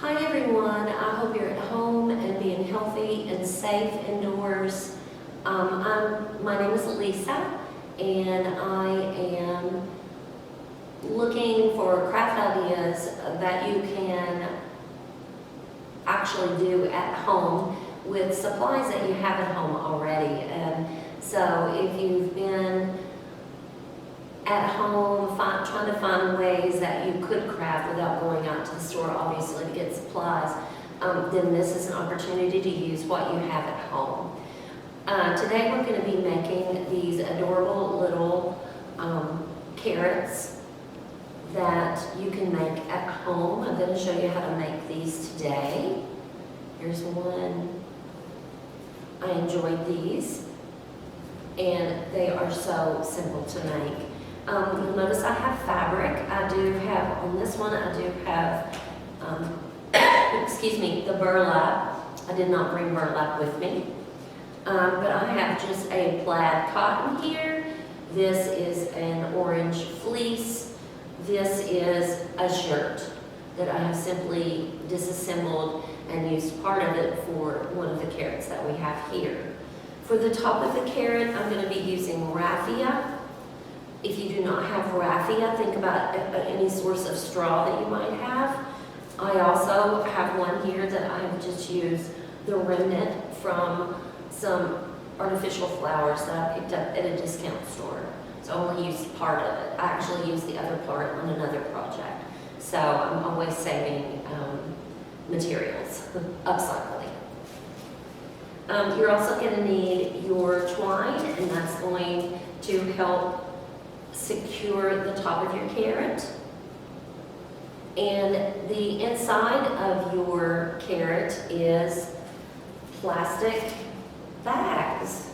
Hi everyone, I hope you're at home and being healthy and safe indoors. My name is Lisa and I am looking for craft ideas that you can actually do at home with supplies that you have at home already. And so if you've been at home trying to find ways that you could craft without going out to the store, obviously, to get supplies, then this is an opportunity to use what you have at home. Today we're going to be making these adorable little carrots that you can make at home. I'm going to show you how to make these today. Here's one. I enjoyed these, and they are so simple to make. You'll notice I have fabric. I do have, on this one, I do have, excuse me, the burlap. I did not bring burlap with me. But I have just a plaid cotton here. This is an orange fleece. This is a shirt that I have simply disassembled and used part of it for one of the carrots that we have here. For the top of the carrot, I'm going to be using raffia. If you do not have raffia, think about any source of straw that you might have. I also have one here that I have just used the remnant from some artificial flowers that I picked up at a discount store. So I only used part of it. I actually used the other part on another project. So I'm always saving materials, upcycling. You're also going to need your twine, and that's going to help secure the top of your carrot. And the inside of your carrot is plastic bags.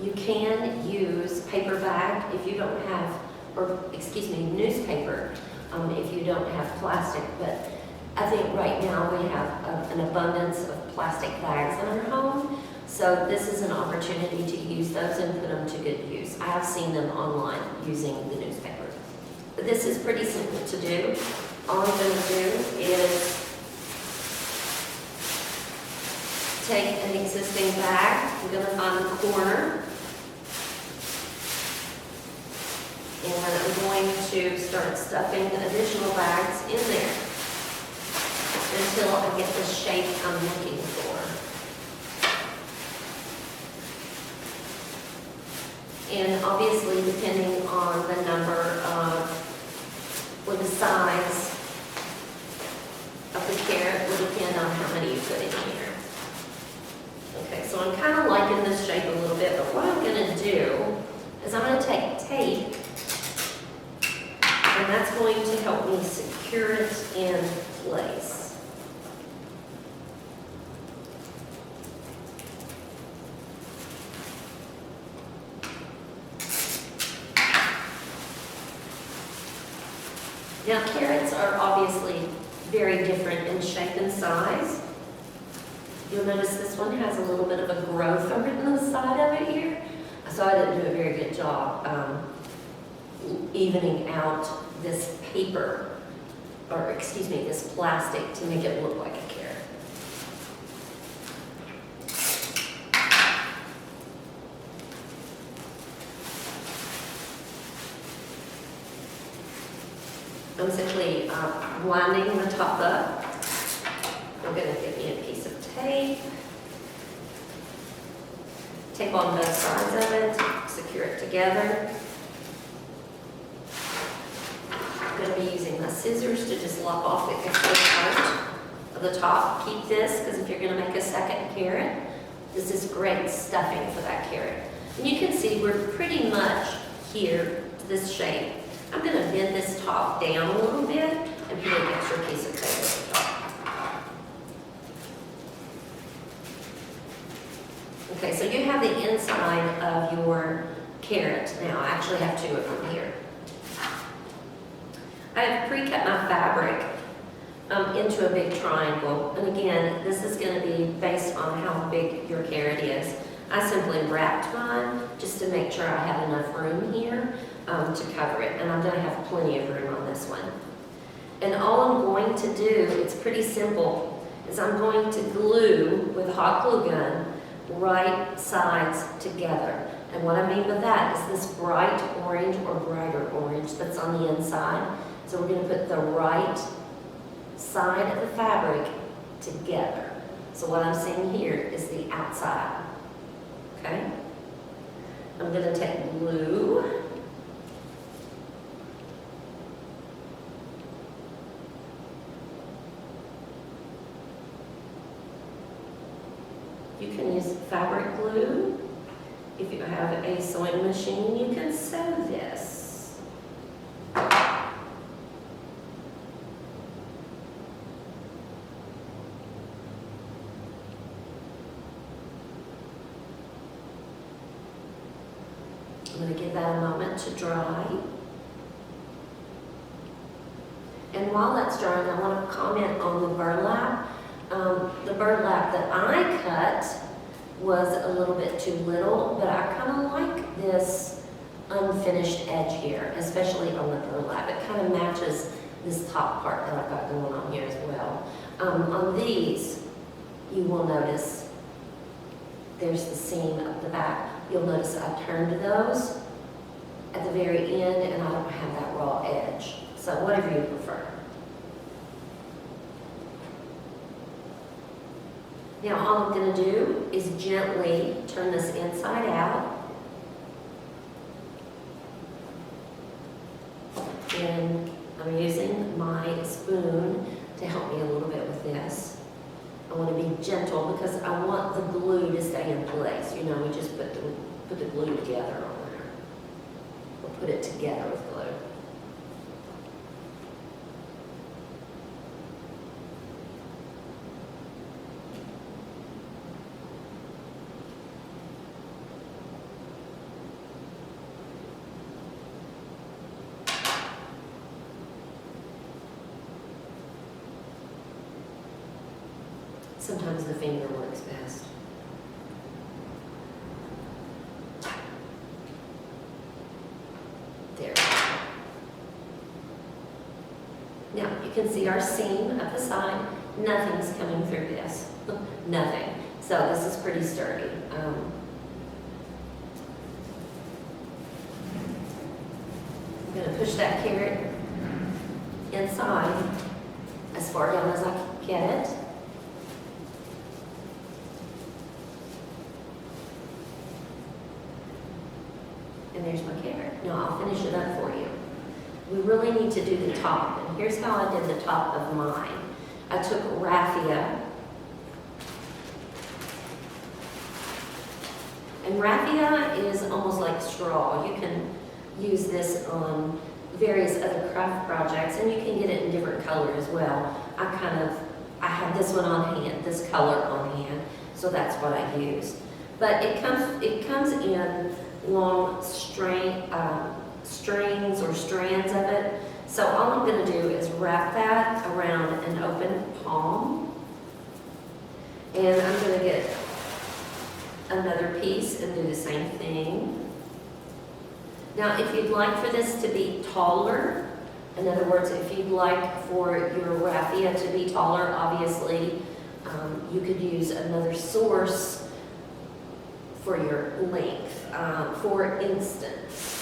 You can use paper bag if you don't have, or excuse me, newspaper if you don't have plastic. But I think right now we have an abundance of plastic bags in our home. So this is an opportunity to use those and put them to good use. I have seen them online using the newspaper. But this is pretty simple to do. All I'm going to do is take an existing bag. I'm going to find the corner. And I'm going to start stuffing additional bags in there until I get the shape I'm looking for. And obviously, depending on the number of, or the size of the carrot will depend on how many you put in here. Okay, so I'm kind of liking this shape a little bit, but what I'm going to do is I'm going to take tape, and that's going to help me secure it in place. Now, carrots are obviously very different in shape and size. You'll notice this one has a little bit of a growth over the side of it here. So I didn't do a very good job evening out this paper, or excuse me, this plastic to make it look like a carrot. I'm simply winding the top up. I'm going to give me a piece of tape. Tape on both sides of it, secure it together. I'm going to be using my scissors to just lop off the extra part of the top. Keep this, because if you're going to make a second carrot, this is great stuffing for that carrot. And you can see we're pretty much here to this shape. I'm going to bend this top down a little bit and put an extra piece of tape at the top. Okay, so you have the inside of your carrot. Now, I actually have two of them here. I have pre-cut my fabric into a big triangle. And again, this is going to be based on how big your carrot is. I simply wrapped mine just to make sure I have enough room here to cover it. And I'm going to have plenty of room on this one. And all I'm going to do, it's pretty simple. is I'm going to glue with a hot glue gun right sides together. And what I mean by that is this bright orange or brighter orange that's on the inside. So we're going to put the right side of the fabric together. So what I'm seeing here is the outside. Okay? I'm going to take glue. You can use fabric glue. If you have a sewing machine, you can sew this. I'm going to give that a moment to dry. And while that's drying, I want to comment on the burlap. The burlap that I cut was a little bit too little, but I kind of like this unfinished edge here, especially on the burlap. It kind of matches this top part that I've got going on here as well. On these, you will notice there's the seam up the back. You'll notice I turned those at the very end and I don't have that raw edge. So whatever you prefer. Now all I'm going to do is gently turn this inside out. And I'm using my spoon to help me a little bit with this. I want to be gentle because I want the glue to stay in place. You know, we just put the glue together on there. We'll put it together with glue. Sometimes the finger works best. There. Now, you can see our seam at the side. Nothing's coming through this. Nothing. So this is pretty sturdy. I'm going to push that carrot inside as far down as I can get it. And there's my carrot. Now I'll finish it up for you. We really need to do the top. And here's how I did the top of mine. I took raffia. And raffia is almost like straw. You can use this on various other craft projects, and you can get it in different color as well. I had this one on hand, this color on hand, so that's what I used. But it comes in long strings or strands of it. So all I'm going to do is wrap that around an open palm. And I'm going to get another piece and do the same thing. Now, if you'd like for this to be taller, in other words, if you'd like for your raffia to be taller, obviously, you could use another source for your length. For instance,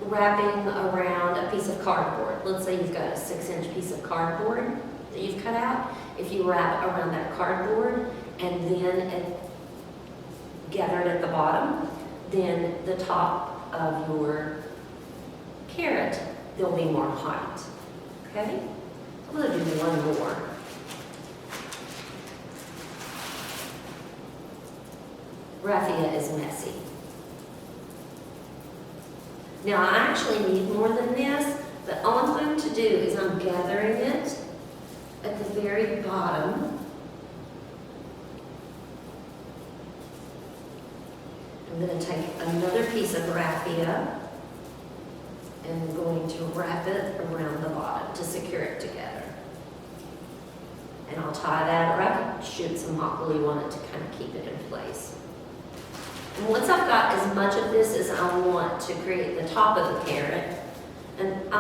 wrapping around a piece of cardboard. Let's say you've got a 6-inch piece of cardboard that you've cut out. If you wrap around that cardboard and then gather it at the bottom, then the top of your carrot, there'll be more height. Okay? I'm going to do one more. Raffia is messy. Now I actually need more than this, but all I'm going to do is I'm gathering it at the very bottom. I'm going to take another piece of raffia and I'm going to wrap it around the bottom to secure it together. And I'll tie that, or I can shoot some hot glue on it to kind of keep it in place. And once I've got as much of this as I want to create the top of the carrot, and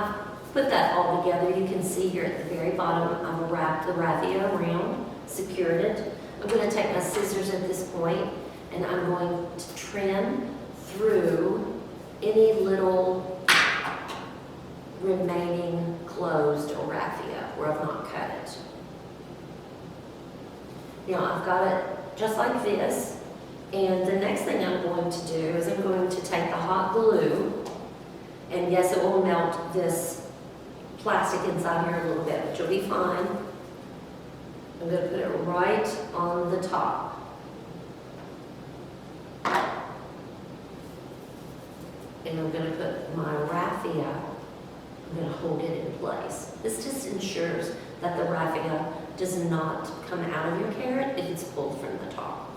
put that all together, you can see here at the very bottom, I've wrapped the raffia around, secured it. I'm going to take my scissors at this point, and I'm going to trim through any little remaining closed raffia where I've not cut it. Now I've got it just like this, and the next thing I'm going to do is I'm going to take the hot glue, and yes, it will melt this plastic inside here a little bit, but you'll be fine. I'm going to put it right on the top. And I'm going to put my raffia, I'm going to hold it in place. This just ensures that the raffia does not come out of your carrot if it's pulled from the top.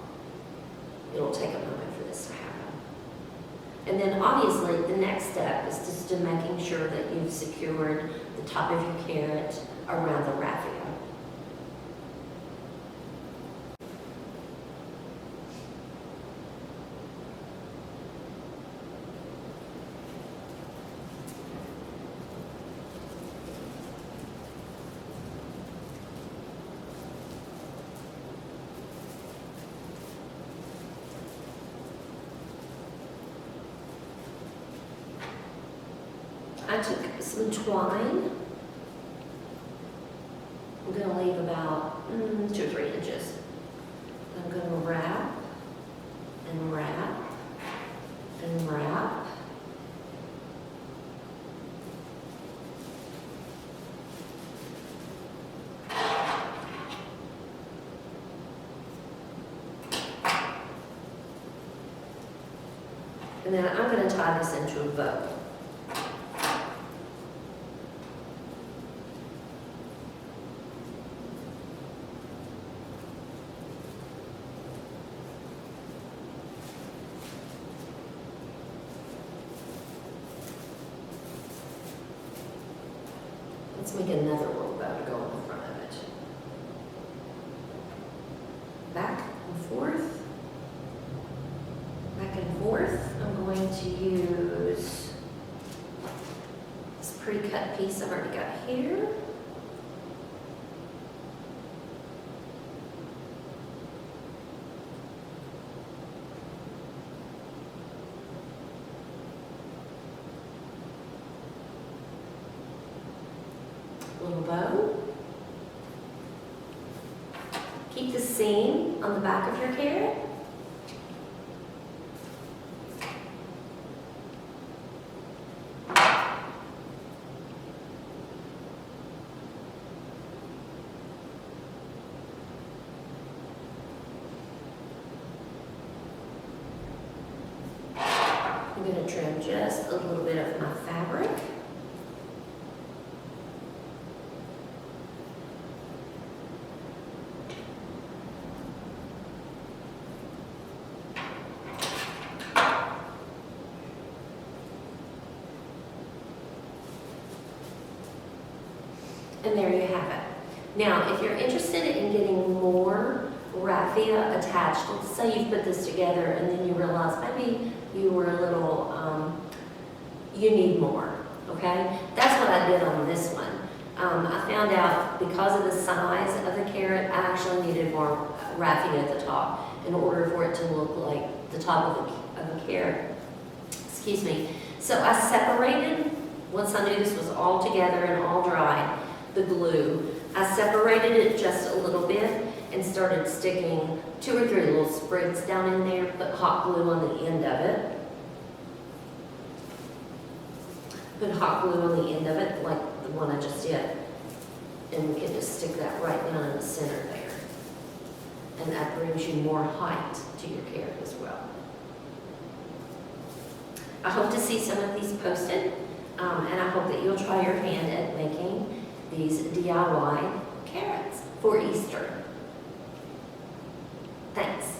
It'll take a moment for this to happen. And then obviously the next step is just to making sure that you've secured the top of your carrot around the raffia. I took some twine. I'm going to leave about 2 or 3 inches. I'm going to wrap and wrap and wrap. And then I'm going to tie this into a bow. Let's make another little bow to go on the front of it. Back and forth. Back and forth. I'm going to use this pre-cut piece I've already got here. Little bow. Keep the seam on the back of your carrot. I'm going to trim just a little bit of my fabric. And there you have it. Now, if you're interested in getting more raffia attached, let's say you've put this together and then you realize maybe you were a little, you need more, okay? That's what I did on this one. I found out because of the size of the carrot, I actually needed more raffia at the top in order for it to look like the top of a carrot. Excuse me. So I separated, once I knew this was all together and all dry, the glue. I separated it just a little bit and started sticking 2 or 3 little sprigs down in there, put hot glue on the end of it. Put hot glue on the end of it, like the one I just did. And we can just stick that right down in the center there. And that brings you more height to your carrot as well. I hope to see some of these posted, and I hope that you'll try your hand at making these DIY carrots for Easter. Thanks.